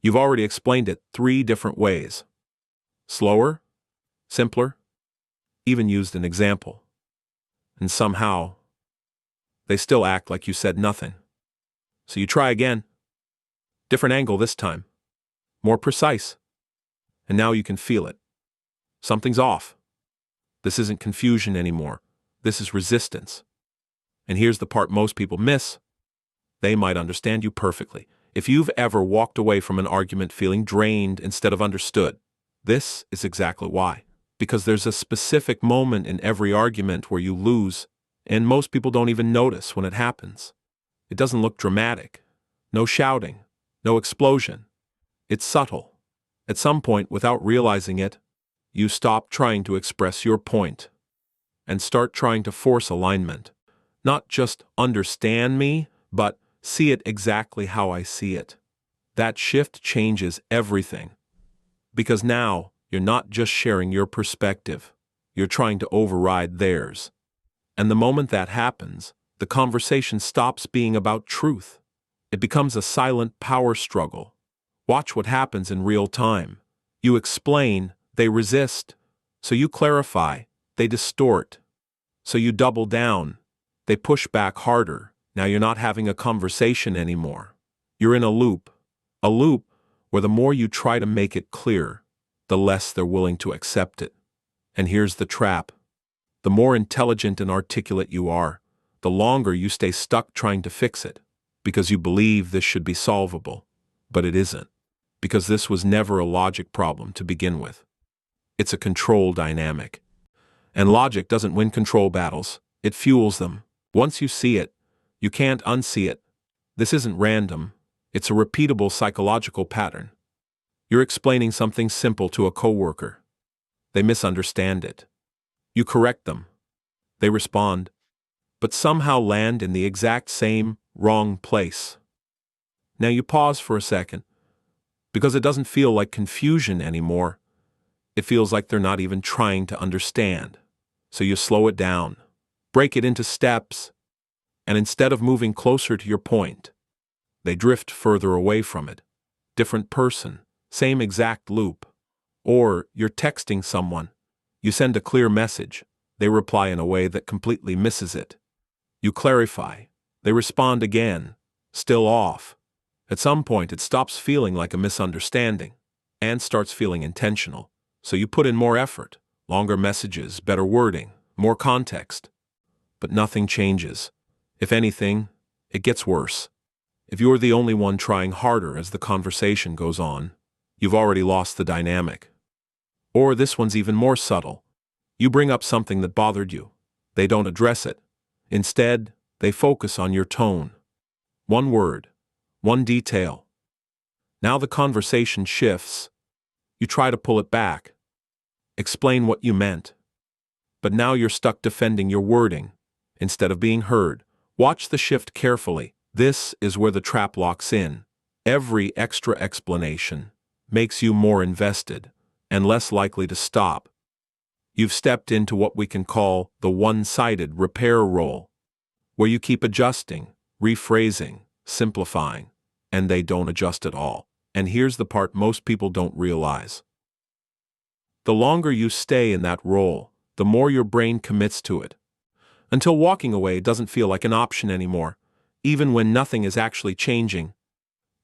You've already explained it 3 different ways. Slower, simpler, even used an example. And somehow, they still act like you said nothing. So you try again. Different angle this time. More precise. And now you can feel it. Something's off. This isn't confusion anymore. This is resistance. And here's the part most people miss. They might understand you perfectly. If you've ever walked away from an argument feeling drained instead of understood, this is exactly why. Because there's a specific moment in every argument where you lose, and most people don't even notice when it happens. It doesn't look dramatic. No shouting. No explosion. It's subtle. At some point, without realizing it, you stop trying to express your point and start trying to force alignment. Not just understand me, but see it exactly how I see it. That shift changes everything. Because now, you're not just sharing your perspective. You're trying to override theirs. And the moment that happens, the conversation stops being about truth. It becomes a silent power struggle. Watch what happens in real time. You explain, they resist. So you clarify, they distort. So you double down, they push back harder. Now you're not having a conversation anymore. You're in a loop where the more you try to make it clear, the less they're willing to accept it. And here's the trap. The more intelligent and articulate you are, the longer you stay stuck trying to fix it, because you believe this should be solvable. But it isn't, because this was never a logic problem to begin with. It's a control dynamic. And logic doesn't win control battles, it fuels them. Once you see it, you can't unsee it. This isn't random, it's a repeatable psychological pattern. You're explaining something simple to a coworker. They misunderstand it. You correct them. They respond, but somehow land in the exact same wrong place. Now you pause for a second, because it doesn't feel like confusion anymore. It feels like they're not even trying to understand. So you slow it down, break it into steps, and instead of moving closer to your point, they drift further away from it. Different person, same exact loop. Or you're texting someone. You send a clear message. They reply in a way that completely misses it. You clarify. They respond again, still off. At some point, it stops feeling like a misunderstanding and starts feeling intentional. So you put in more effort, longer messages, better wording, more context. But nothing changes. If anything, it gets worse. If you're the only one trying harder as the conversation goes on, you've already lost the dynamic. Or this one's even more subtle. You bring up something that bothered you. They don't address it. Instead, they focus on your tone. One word, one detail. Now the conversation shifts. You try to pull it back. Explain what you meant. But now you're stuck defending your wording instead of being heard. Watch the shift carefully. This is where the trap locks in. Every extra explanation makes you more invested and less likely to stop. You've stepped into what we can call the one-sided repair role, where you keep adjusting, rephrasing, simplifying, and they don't adjust at all. And here's the part most people don't realize. The longer you stay in that role, the more your brain commits to it, until walking away doesn't feel like an option anymore, even when nothing is actually changing.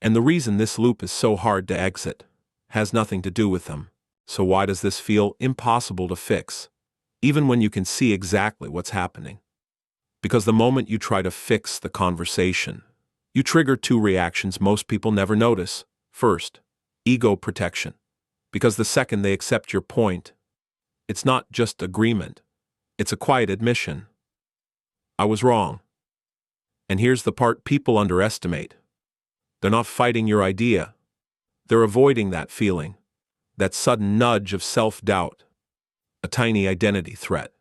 And the reason this loop is so hard to exit has nothing to do with them. So why does this feel impossible to fix, even when you can see exactly what's happening? Because the moment you try to fix the conversation, you trigger 2 reactions most people never notice. First, ego protection. Because the second they accept your point, it's not just agreement, it's a quiet admission. I was wrong. And here's the part people underestimate. They're not fighting your idea. They're avoiding that feeling, that sudden nudge of self-doubt, a tiny identity threat.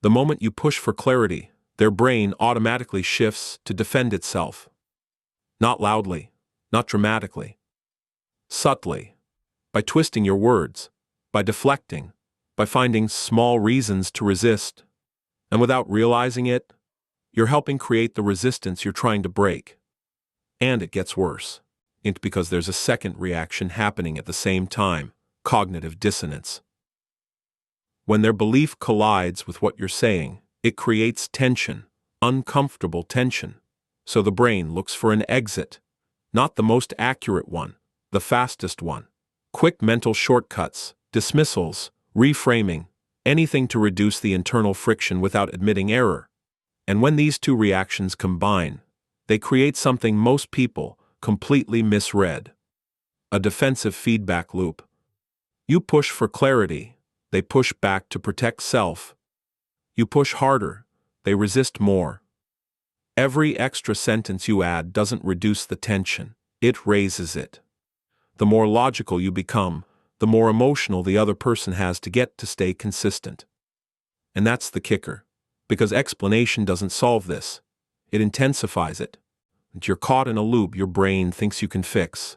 The moment you push for clarity, their brain automatically shifts to defend itself. Not loudly, not dramatically, subtly, by twisting your words, by deflecting, by finding small reasons to resist. And without realizing it, you're helping create the resistance you're trying to break. And it gets worse. It's because there's a second reaction happening at the same time, cognitive dissonance. When their belief collides with what you're saying, it creates tension, uncomfortable tension. So the brain looks for an exit, not the most accurate one, the fastest one. Quick mental shortcuts, dismissals, reframing, anything to reduce the internal friction without admitting error. And when these two reactions combine, they create something most people completely misread: a defensive feedback loop. You push for clarity, they push back to protect self. You push harder, they resist more. Every extra sentence you add doesn't reduce the tension, it raises it. The more logical you become, the more emotional the other person has to get to stay consistent. And that's the kicker, because explanation doesn't solve this, it intensifies it. You're caught in a loop your brain thinks you can fix,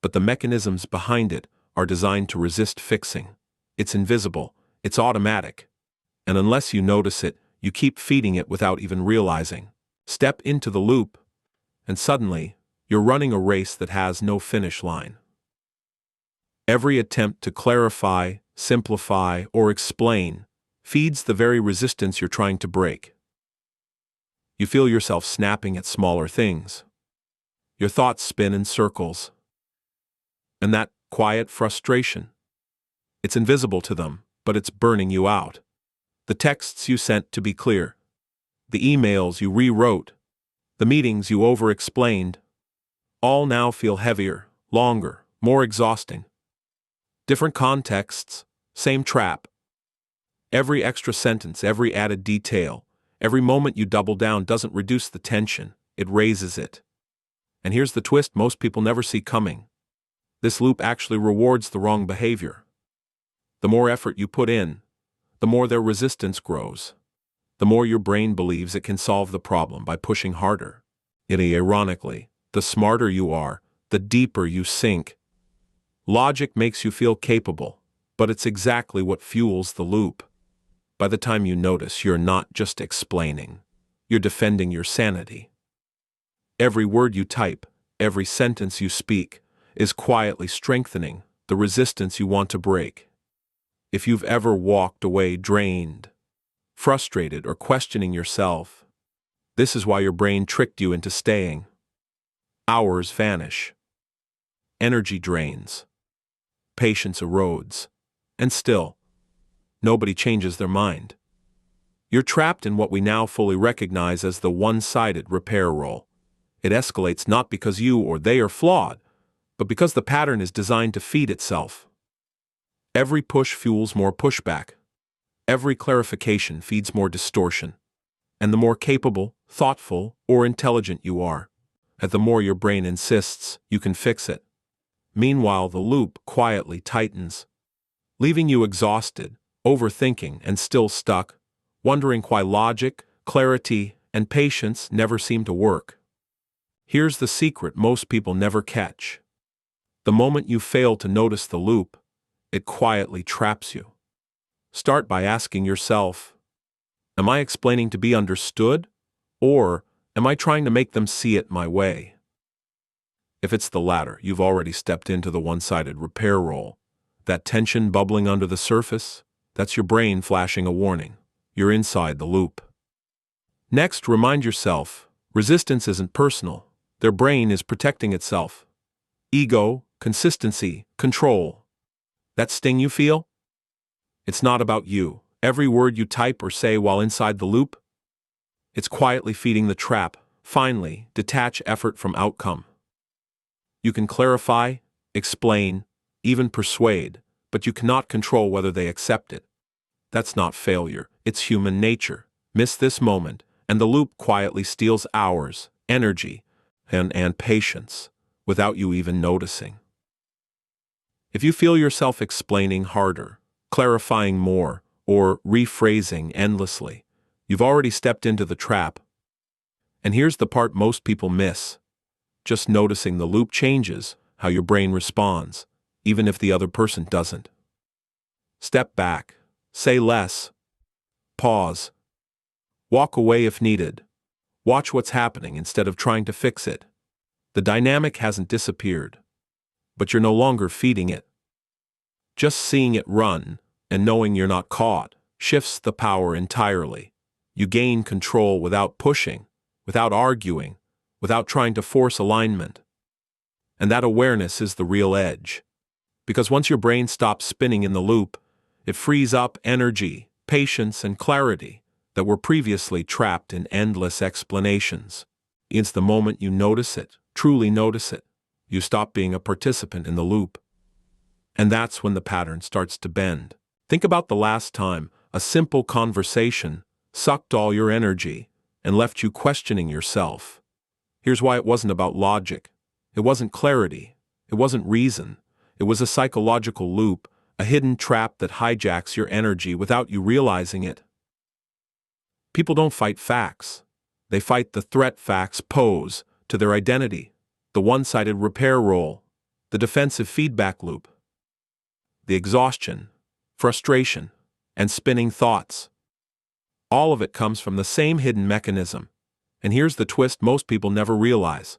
but the mechanisms behind it are designed to resist fixing. It's invisible, it's automatic, and unless you notice it, you keep feeding it without even realizing. Step into the loop, and suddenly, you're running a race that has no finish line. Every attempt to clarify, simplify, or explain feeds the very resistance you're trying to break. You feel yourself snapping at smaller things. Your thoughts spin in circles. And that quiet frustration, it's invisible to them, but it's burning you out. The texts you sent to be clear, the emails you rewrote, the meetings you over-explained, all now feel heavier, longer, more exhausting. Different contexts, same trap. Every extra sentence, every added detail, every moment you double down doesn't reduce the tension, it raises it. And here's the twist most people never see coming. This loop actually rewards the wrong behavior. The more effort you put in, the more their resistance grows. The more your brain believes it can solve the problem by pushing harder. Yet ironically, the smarter you are, the deeper you sink. Logic makes you feel capable, but it's exactly what fuels the loop. By the time you notice, you're not just explaining, you're defending your sanity. Every word you type, every sentence you speak, is quietly strengthening the resistance you want to break. If you've ever walked away drained, frustrated, or questioning yourself, this is why your brain tricked you into staying. Hours vanish. Energy drains. Patience erodes. And still, nobody changes their mind. You're trapped in what we now fully recognize as the one-sided repair role. It escalates not because you or they are flawed, but because the pattern is designed to feed itself. Every push fuels more pushback. Every clarification feeds more distortion. And the more capable, thoughtful, or intelligent you are, the more your brain insists you can fix it. Meanwhile, the loop quietly tightens, leaving you exhausted, overthinking, and still stuck, wondering why logic, clarity, and patience never seem to work. Here's the secret most people never catch. The moment you fail to notice the loop, it quietly traps you. Start by asking yourself, am I explaining to be understood, or am I trying to make them see it my way? If it's the latter, you've already stepped into the one-sided repair role. That tension bubbling under the surface, that's your brain flashing a warning. You're inside the loop. Next, remind yourself, resistance isn't personal. Their brain is protecting itself. Ego, consistency, control. That sting you feel? It's not about you. Every word you type or say while inside the loop, it's quietly feeding the trap. Finally, detach effort from outcome. You can clarify, explain, even persuade, but you cannot control whether they accept it. That's not failure, it's human nature. Miss this moment, and the loop quietly steals hours, energy, and patience, without you even noticing. If you feel yourself explaining harder, clarifying more, or rephrasing endlessly, you've already stepped into the trap. And here's the part most people miss. Just noticing the loop changes how your brain responds, even if the other person doesn't. Step back, say less, pause, walk away if needed. Watch what's happening instead of trying to fix it. The dynamic hasn't disappeared, but you're no longer feeding it. Just seeing it run, and knowing you're not caught, shifts the power entirely. You gain control without pushing, without arguing, without trying to force alignment. And that awareness is the real edge. Because once your brain stops spinning in the loop, it frees up energy, patience, and clarity that were previously trapped in endless explanations. It's the moment you notice it, truly notice it, you stop being a participant in the loop. And that's when the pattern starts to bend. Think about the last time a simple conversation sucked all your energy and left you questioning yourself. Here's why: it wasn't about logic. It wasn't clarity. It wasn't reason. It was a psychological loop, a hidden trap that hijacks your energy without you realizing it. People don't fight facts. They fight the threat facts pose to their identity, the one-sided repair role, the defensive feedback loop, the exhaustion, frustration, and spinning thoughts. All of it comes from the same hidden mechanism. And here's the twist most people never realize.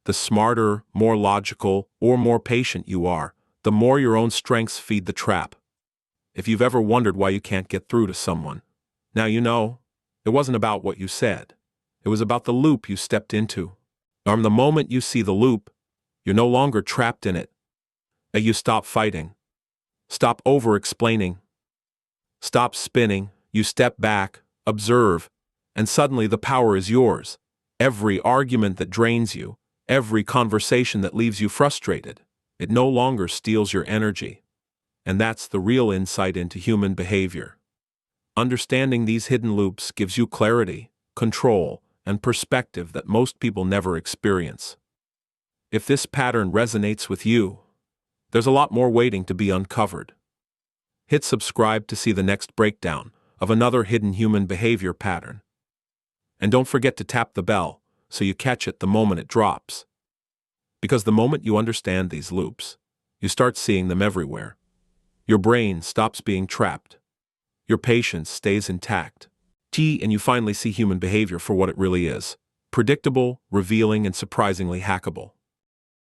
The smarter, more logical, or more patient you are, the more your own strengths feed the trap. If you've ever wondered why you can't get through to someone, now you know. It wasn't about what you said. It was about the loop you stepped into. And the moment you see the loop, you're no longer trapped in it. And you stop fighting. Stop over-explaining. Stop spinning. You step back, observe, and suddenly the power is yours. Every argument that drains you, every conversation that leaves you frustrated, it no longer steals your energy. And that's the real insight into human behavior. Understanding these hidden loops gives you clarity, control, and perspective that most people never experience. If this pattern resonates with you, there's a lot more waiting to be uncovered. Hit subscribe to see the next breakdown of another hidden human behavior pattern. And don't forget to tap the bell so you catch it the moment it drops. Because the moment you understand these loops, you start seeing them everywhere. Your brain stops being trapped. Your patience stays intact. And you finally see human behavior for what it really is: predictable, revealing, and surprisingly hackable.